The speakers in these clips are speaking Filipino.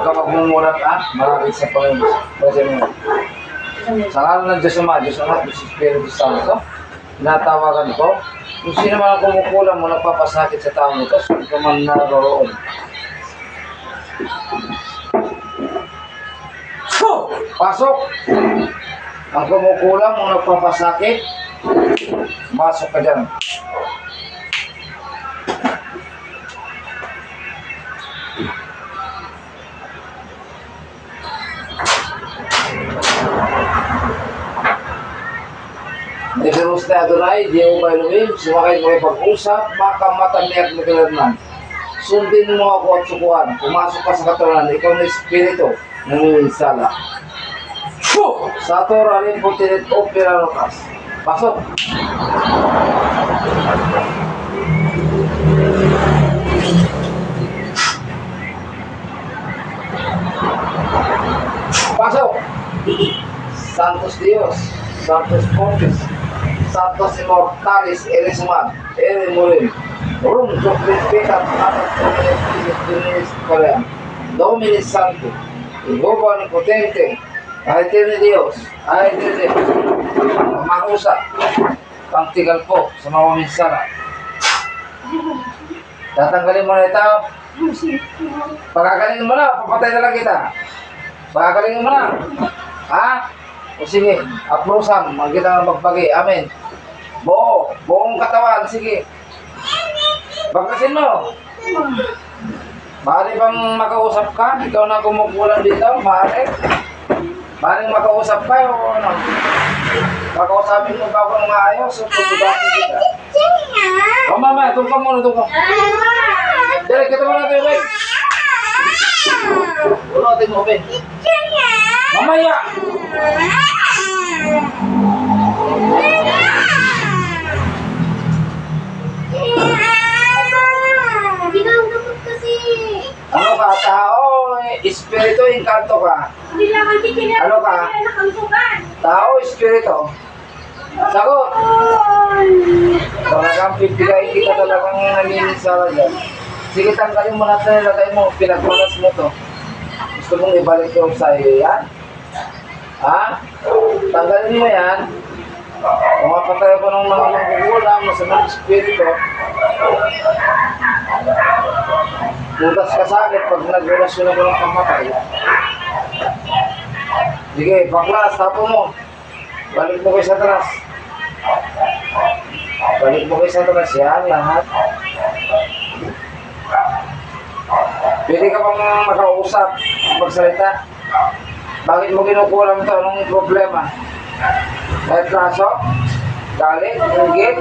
Huwag ka magmumulat ha. Maraming sa Panginoon. Kasi mo. Sa ngalan ng Diyos Ama, Diyos Anak, Diyos Espiritu Santo, tinatawagan ko, kung sino man ang kumukulang mo nagpapasakit sa taong ito, saan ka man naroon. Pasok! Ang kumukulang mo nagpapasakit, pasok ka dyan. Deberus na Adonai, Diyo ba Elohim, sumakay mo ipag-usap, makamataniak na kailanman. Sundin mo ako at sukuhan, pumasok ka sa katulanan, ikaw na espiritu, nanginsala. Sa Torah, rin po tinit o pirarokas. Pasok! Pasok! Santos Dios, Santos Pontis, Santos Immortalis, Erisman, Erimurim, Rum, Joklis Pekat, Atat, Dominis Korea, Dominis Santo, Igoba ni Potente, Ahitir ni Dios, Ahitir ni Marusa, pangtigal po sa mga minsara. Tatanggalin mo na ito. Pagkakalingin mo na, papatay na lang kita. Pagkakalingin mo na. Ha? O sige, aprosam, magkita ng magbagi. Amen. Buong katawan, sige. Bagasin mo. Maaari bang makausap ka? Ikaw na kumukulang dito, maaari. Maaari makausap ka o ano? Makausapin mo ba ako ng maayos o tutugasin kita? O mama, tungkol muna, tungkol. Dali, kita mo natin, Ubay. Ulo natin mo, Ubay. Mamaya! Ano ka, tao? Espiritu, inkanto ka. Ano ka? Tao, espiritu. Sagot! Talagang pipigay kita talagang nanginisara dyan. Sige, tanggalin mo natin, ilagay mo, pinagmalas mo to. Gusto mong ibalik yung sa'yo yan? Ha? Tanggalin mo yan. Umapatay ko ng mga manggugulang, masamang espiritu. Butas ka sa akin pag nag-relasyon ako ng pamatay. Sige, baklas, tapo mo. Balik mo kayo sa taras. Balik mo kayo sa taras. Yan, lahat. Pwede ka bang makausap, magsalita? Bakit mo kinukulang ito? Anong problema? Kahit kaso? Galit? Hingit?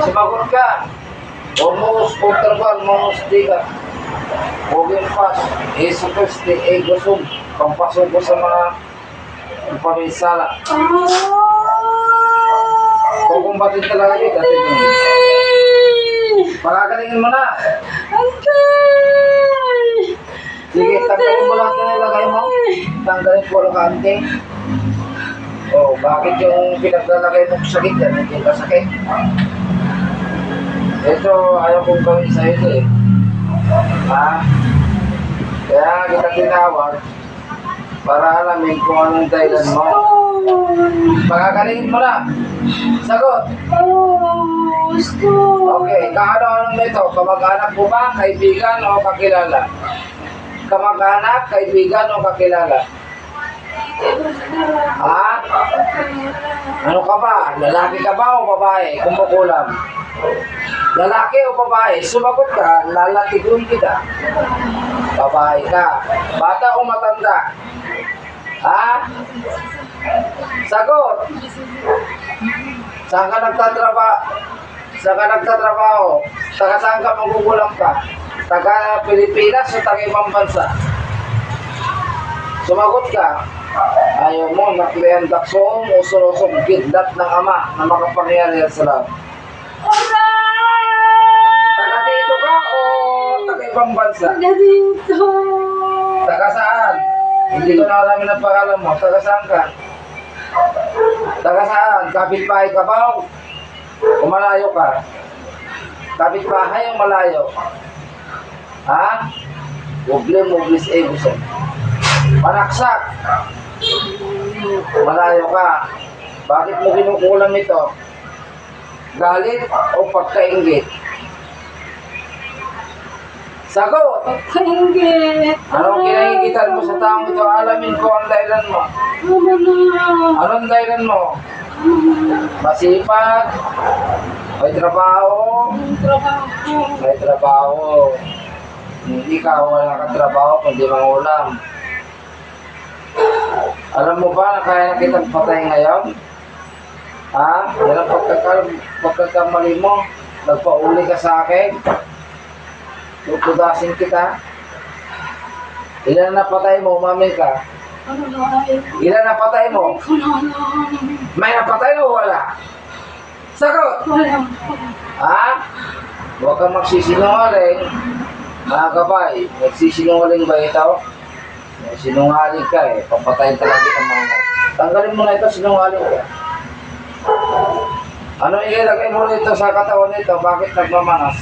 Sumagot ka. Humus, kontrabal, humus, diga. Hugin pas, Yesu Christi, egosum. Pampasok ko sa mga paminsala. Kukumbatin talaga dito. Pagkakalingin mo na. Sige, tanggalin mo lahat na nilagay mo. Tanggalin po lang kaante. Oh, bakit yung pinaglalagay mo sakit yan? Hindi ka sakit? Ito, ayaw kong gawin sa'yo ito eh. Ha? Kaya kita tinawag para alamin kung anong dahilan mo. Pagkakalingin mo na. Sagot. Okay, kaano-anong mo ito? Kamag-anak mo ba? Kaibigan o kakilala? Kamag-anak, kaibigan o kakilala? Ha? Ano ka ba? Lalaki ka ba o babae? Kumukulam. Lalaki o babae? Sumagot ka, lalatigun kita. Babae ka. Bata o matanda? Ha? Sagot. Saan ka nagtatrabaho? Saan ka nagtatrabaho? Saan ka magugulang ka? Taga Pilipinas o taga ibang bansa? Sumagot ka. Ayaw mo, naklihan daksong, usulosong gidlat ng Ama na makapangyarihan sa lahat. Taga dito ka o taga ibang bansa? Taga dito. Taga saan? Hindi ko na alamin ang pangalan mo. Taga saan ka? Taga saan? Kapitbahay ka ba o malayo ka? Kapitbahay o malayo? Ha? Problem, moblis, egusan. Panaksak. Malayo ka. Bakit mo kinukulam ito? Galit o pagkaingit? Sagot! Kainggit. Anong kinaingitan mo sa taong ito? Alamin ko ang dahilan mo. Ano na? Anong dahilan mo? Masipag? May trabaho? Ang trabaho. May trabaho. Hindi ka, wala kang trabaho kundi mangulam. Alam mo ba na kaya na kitang patay ngayon? Ha? Yan ang pagkakamali mo. Nagpauli ka sa akin. Tutudasin kita. Ilan na patay mo, umamin ka? Ano na? Ilan na patay mo? Ano? May napatay o wala? Sagot! Wala. Ha? Huwag kang magsisinungaling. Mga kabay, nagsisinungaling ba ito? Sinungaling ka eh. Papatayin talaga kita mga. Tanggalin mo na ito, sinungaling ka. Ano ilagay mo rito sa katawan nito? Bakit nagmamanas?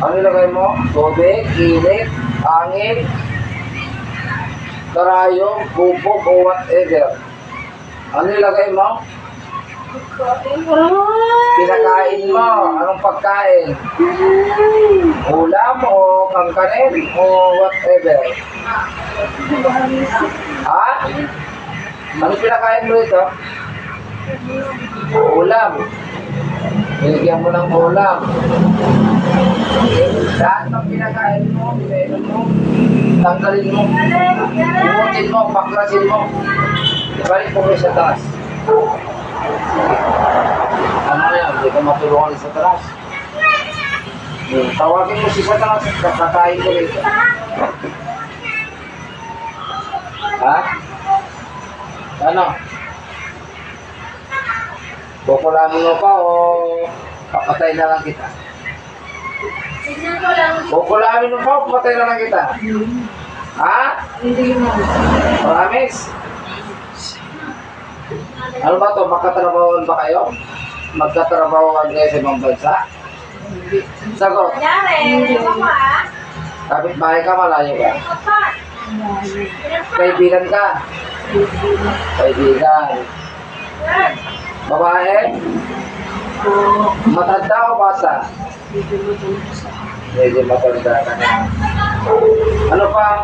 Ano ilagay mo? Tubig, init, hangin, karayom, bubog, o whatever. Ano ilagay mo? Pinakain mo. Anong pagkain? Ulam o kangkanin o whatever. Ha? Ano pinakain mo ito? Ulam. Binigyan mo ng ulam. Lahat ng pinakain mo, pinainom mo, tanggalin mo, imutin mo, baklasin mo. Ibalik mo kayo sa taas. Ano na yan? Hindi ka matulungan sa taas. Tawagin mo si Satanas at kakakain ko rito. Ha? Ano? Kukulamin mo pa o papatay na lang kita? Kukulamin mo pa o papatay na lang kita? Ha? Hindi mo. Promise? Ano ba to? Magkatrabahoan ba kayo? Magkatrabahoan kayo sa ibang bansa? Sagot. Kapit-bahay ka, malayo ka. Kaibigan ka. Kaibigan. Babae? Matanda o bata? Medyo matanda ka na. Ano pa ang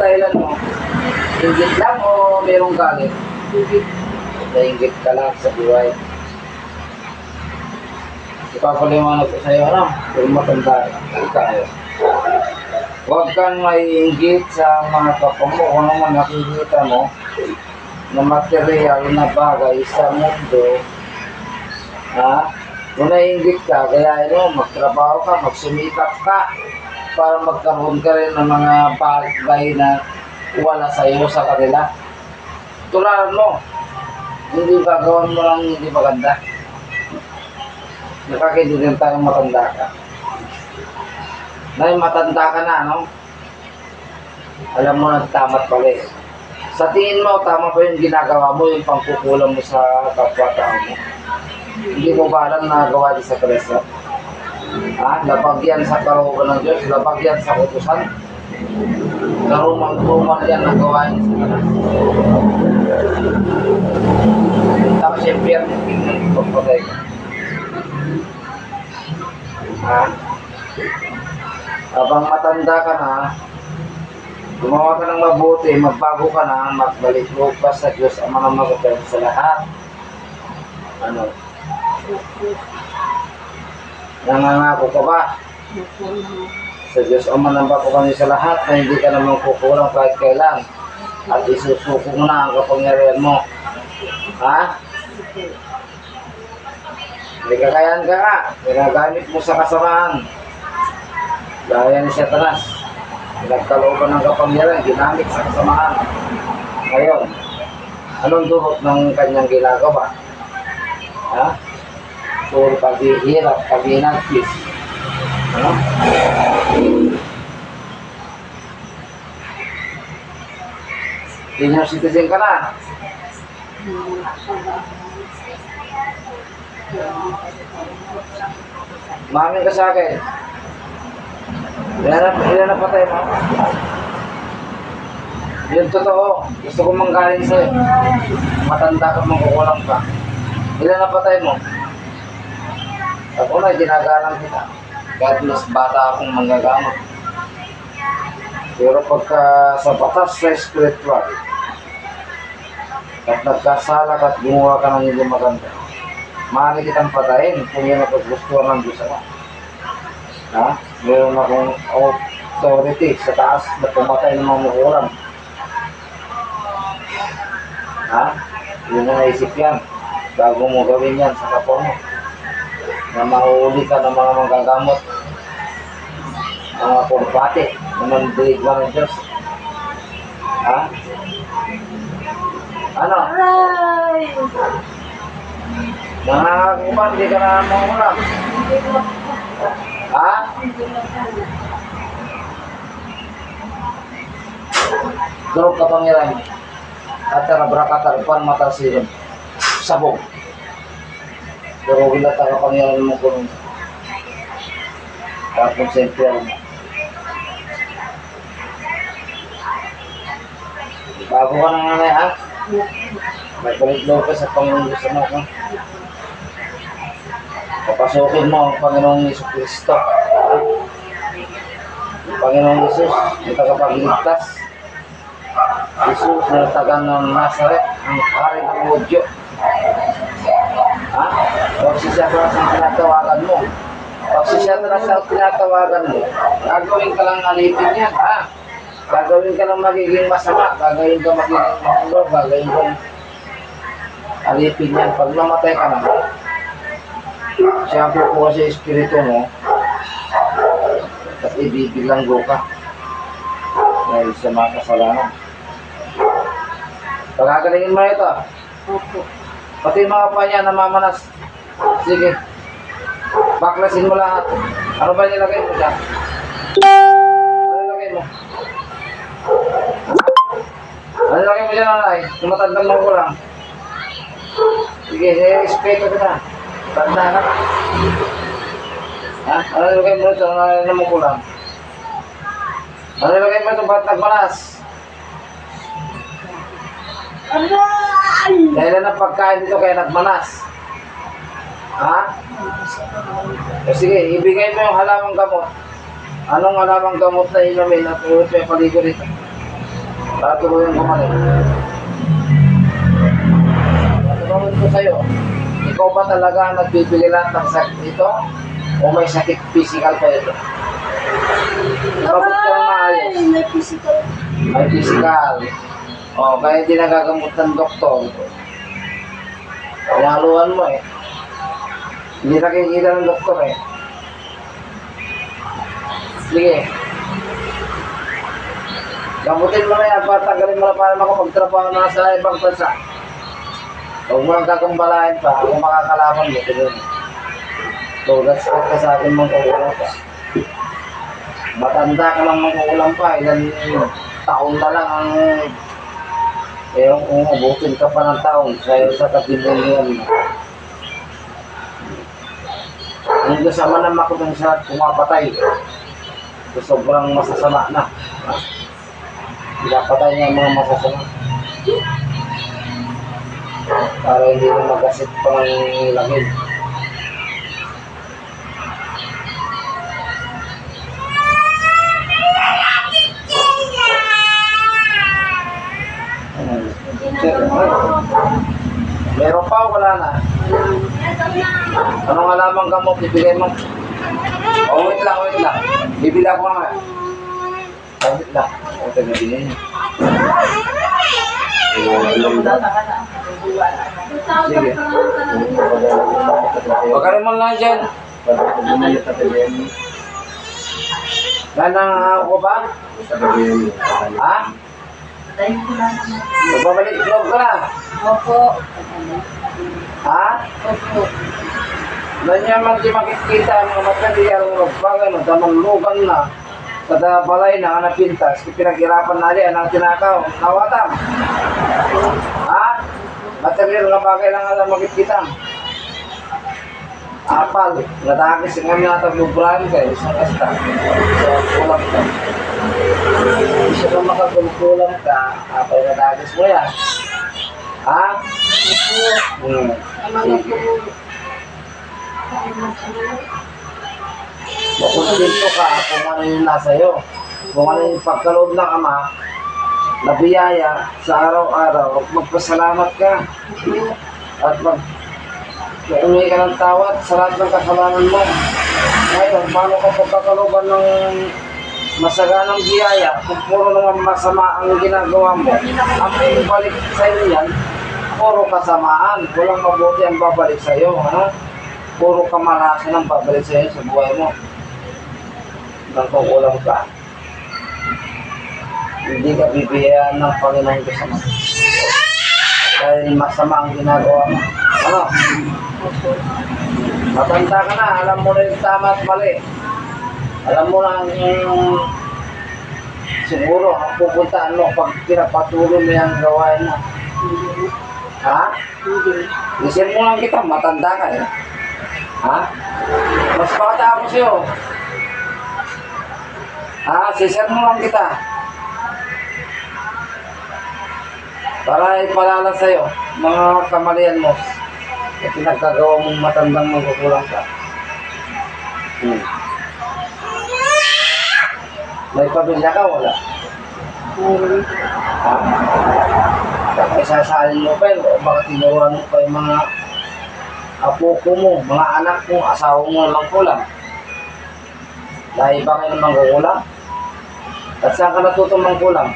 dahilan mo? Ingit lang o mayroong galit? Nainggit ka lang sa buhay. Ipapaliwanag ko sa'yo, ano? Kung matanda ka, huwag kang maiinggit sa mga kapwa mo kung ano man nakikita mo na material na bagay sa mundo. Ha? Kung naiinggit ka, kaya magtrabaho ka, magsumikap ka para magkaroon ka rin ng mga bagay na wala sa iyo sa kanila. Tularan mo. Hindi ba gawin mo lang hindi maganda? Nakakindi tayong matanda ka. Dahil matanda ka na, no? Alam mo na tamat pala eh. Sa tingin mo, tama pa yung ginagawa mo, yung pangkukulang mo sa kapwa-tao mo. Hindi mo ba alam na gawa din sa Kristo? Ha? Labag yan sa karooban ng Diyos, labag yan sa utusan. Karumang-rumang yan ang gawain sa kanila. Tapos siyempre yan, pagpatay ka. Ha? Habang matanda ka na, gumawa ka ng mabuti, magbago ka na, magbalik mo pa sa Diyos ang mga magagawa sa lahat. Ano? Nangangako ka ba? Sa Diyos ang manambako kami sa lahat na hindi ka naman kukulang kahit kailan. At isusuko mo na ang kapangyarihan mo. Ha? May kakayahan ka nga. Ginagamit mo sa kasamaan. Gaya ni Satanas. Nagkalooban ng kapangyarihan, ginamit sa kasamaan. Ngayon, anong durot ng kanyang ginagawa? Ha? Puro paghihirap, paghinagpis. Ano? Senior citizen ka na. Mamin ka sa akin. Ilan na patay mo? Yun totoo. Gusto ko manggaling sa'yo. Matanda ka, mangkukulang ka. Ilan na patay mo? Ako na, ginagalang kita. Kahit mas bata akong manggagamot. Pero pagka sa batas sa spiritual, at nagkasala ka at gumawa ka ng hindi maganda, maaari kitang patayin kung yan ang paggustuhan ng Diyos ako. Ha? Meron akong authority sa taas na pumatay ng mga makulang. Ha? Yun na naisip yan. Bago mo gawin yan sa kapwa mo. Na mahuli ka ng mga manggagamot. Mga kurbate. Na mandirigwa ng Diyos. Ha? Ano? Aray! Nangangakupan, hindi ka na makulang. Hindi na po. Ha? Hindi na po. Durog kapangyarihan. At nabrakatarupan matasirin. Sabog. Pero wala tayo kapangyarihan mo kung tapos sa impyerno mo. Bago ka ng nanay, ha? May balik-loob ka sa Panginoon Diyos mo, ha? Papasukin mo ang Panginoong Yesus Cristo, ha? Ang Panginoong Yesus, ang tagapagligtas. Jesus na taga ng Nazaret, ang hari ng Hudyo. Ha? Pag siya na sa tinatawagan mo, pag siya na sa tinatawagan mo, gagawin ka lang alipin yan, ha? Gagawin ka lang magiging masama, gagawin ka magiging makulo, gagawin ka alipin yan. Pag namatay ka na, siya ang kukuha sa espiritu mo, at ibibilanggo ka dahil sa mga kasalanan. Pagkagalingin mo ito, Opo. pati yung mga panya namamanas. Sige, baklasin mo lahat. Ano ba nilagay mo dyan? Ano nilagay mo? Ano nilagay mo dyan, nanay? Tumatandang mo ko lang. Sige, respeto kita. Tanda ka. Ha? Ano nilagay mo ito? Ano mo ko lang? Ano nilagay mo ito? Ba't nagmanas? Aray! Dahil na pagkain dito kaya nagmanas. Ha? O sige, ibigay mo yung halamang gamot. Anong halamang gamot na inumin at ulit may paligo rito? Para tuloy yung gumaling. Natanungin ko sa'yo, ikaw ba talaga ang nagbibili lahat ng sakit dito? O may sakit physical pa ito? Bakit ka lang maayos? Aray! May physical. May physical. O, kaya hindi nagagamot ng doktor. Pinahaluan mo eh. Hindi nakikita ng doktor eh. Sige. Gamutin mo na yan para tanggalin mo na para makapagtrabaho na sa ibang bansa. Huwag mo lang kakambalahin pa. Kung makakalaban mo, tignan mo. So, that's what ka sa akin mong kukulang pa. Matanda ka lang mong kukulang pa. Ilan taon na lang ang... Pero kung abutin ka pa ng taon, sa'yo sa katimulian mo. Ang kasama na makutang sa pumapatay. So, sobrang masasama na. Pinapatay niya ang mga masasama. Para hindi na magasit pa ng langit. Meron pa o wala na? Anong alamang gamot ibigay mo? Oh, wait lang, wait lang. Bibili ako nga. Oh, wait lang. O, tagabinin niyo. Sige. Pagkaroon mo lang dyan. Nanang ako ba? Ha? Magbabalik vlog ka na. Opo. Ha? Opo. Nanyaman di makikita ang mga material ng magbangan o damang lugan na kada balay na napintas, pinag-irapan na rin ang tinakaw, nawatang. Ha? Material na bagay lang ang makikita. Apal, natagis nga natag lubraan ka, isang kasta. So, kulang ka. Isa ka makagulkulang ka, apal natagis mo yan. Ha? Hmm. Tama na po. Makuntento ka kung ano yung nasa iyo. Kung ano yung pagkaloob ng Ama, na biyaya sa araw-araw, magpasalamat ka. At umihi ka ng tawad sa lahat ng kasalanan mo. Ngayon, paano ka pagkakalooban ng masaganang biyaya kung puro naman masama ang ginagawa mo? Ang balik sa iyo yan, puro kasamaan. Walang mabuti ang babalik sa iyo. Ano? Puro kamalasan ang babalik sa iyo sa buhay mo. Nagkukulang ka. Hindi ka bibiyayaan ng Panginoon Diyos Ama. Dahil masama ang ginagawa mo. Ano? Matanda ka na, alam mo na yung tama at mali. Alam mo na yung siguro ang pupuntaan mo pag pinapatuloy mo yung gawain mo. Ha? Isin mo lang kita, matanda ka eh. Ha? Mas bata ako sa'yo. Ha? Sisir mo lang kita. Para ipalala sa'yo, mga kamalian mo. At pinagkagawa mong matandang magkukulang ka. May pamilya ka, wala? Ha? Baka isasalin mo pa yun, o baka tinuruan mo pa yung mga apo ko mo, mga anak mo, asawa mo naman kulang. Dahil ba kayo naman kukulang? At saan ka natuto mangkulang?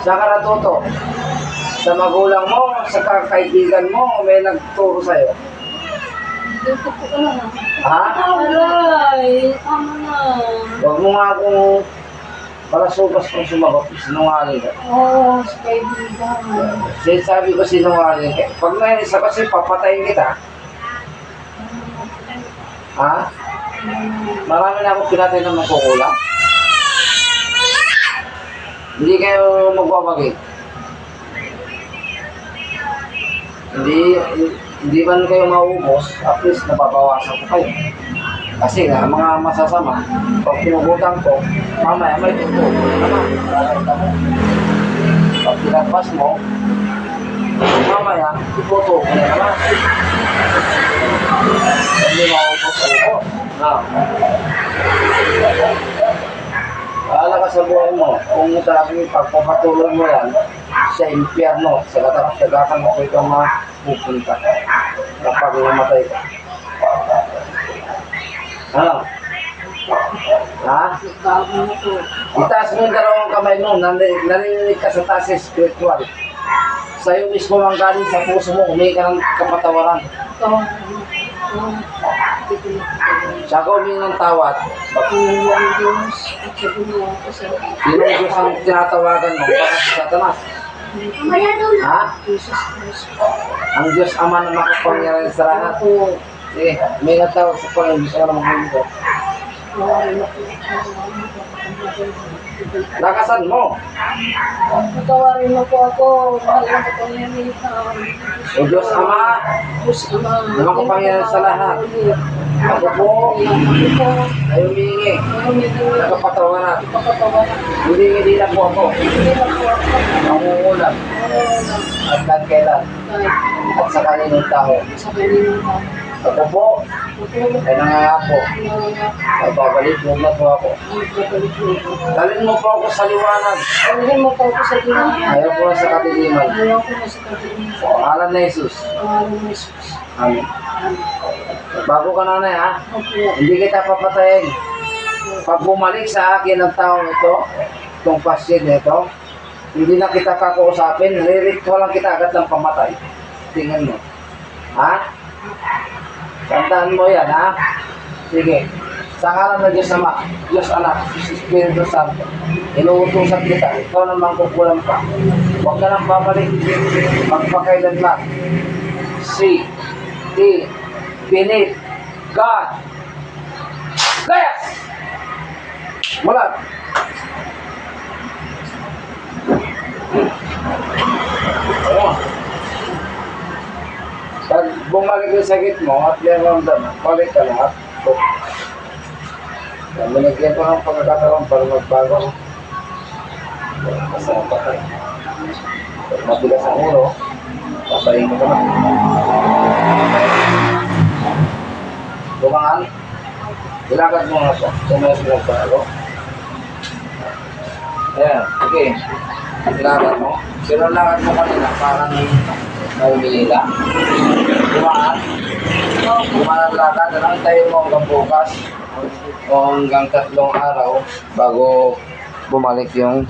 Saan ka natuto? Sa magulang mo, sa kaibigan mo, may nagturo sa'yo. Dito po ka na. Ha? Aray, tama na. Huwag mo nga akong palasubas kung sumagot, sinungaling ka. Oo, sa kaibigan. Sabi ko sinungaling ka. Pag may isa kasi papatayin kita. Ha? Marami na akong pinatay na magkukulang. Hindi kayo magbabagi. Hindi man kayo maubos, at least nababawasan ko kayo. Kasi nga, mga masasama, pag pinugutang ko, mamaya may tuto. Pag pinagpas mo, mamaya, tututo ko na naman. Hindi maubos-ubos. Bahala ka sa buhay mo. Kung talagang pagpapatuloy mo yan sa impyerno, sa katang-tagakan mo ikaw mapupunta kapag namatay ka. Ano? Ha? Bago na po. Itaas mo yung dalawang kamay mo, narinig ka sa taas spiritual. Sa'yo mismo ang galing sa puso mo, humingi ka ng kapatawaran. Ito. Siya ka humingi ng tawad. Ang Diyos at sa gumawa ko sa Sino ang Diyos ang tinatawagan mo? Baka si Satanas. Ha? Jesus Christ. Ang Diyos Ama na makapangyarihan sa lahat. Ako, Sige, may natawag sa Panginoon. Gusto ko na magbunod. nawari na po. Lakasan mo. Natawarin mo po ako. Mahal na kapangyarihan. O Diyos Ama, Diyos Ama. na makapangyarihan sa lahat. Ako po Ako po. ay humingi ng kapatawaran. Ipakatawaran. Hindi na po ako Hindi na po ako. nangungulam at kailan at sa kaninong tao. Sa kaninong tao. Ako po ay nangangako ay babalik mo na po ako. Dalhin mo po ako sa liwanag. Dalhin mo po ako sa diwan. Ayaw ko na sa katiliman. Ayaw ko na sa katilingan. Sa pangalan ni Jesus. Pangalan ni Jesus. Amen. Amen. Bago ka nanay ha, Opo. hindi kita papatayin. Pag bumalik sa akin ang taong ito, itong pasyon nito, hindi na kita kakausapin, riritualan kita agad ng pamatay. Tingnan mo. Ha? Tandaan mo yan, ha? Sige. Sa ngalan ng Diyos Ama, Diyos Anak, Diyos Espiritu Santo, inuutusan kita, ikaw naman kukulang pa. Huwag ka nang babalik. Magpakailanman. See, D, beneath, God. Yes! Mulat. Oh. Pag bumalik yung sakit mo at yan ang balik ka lahat. Binigyan ko ng pagkakataon para magbago. Masarap pa tayo. Pag matigas ang ulo, papayin mo naman. Lumangan. Ilakad mo nga po. Tumayos mo pa ako. Ayan, okay. Ilakad mo. Pero lakad mo kanina, parang naumilila. Lumangan. Lumangan ang lakad. Anong tayo mo hanggang bukas? O hanggang 3 araw bago bumalik yung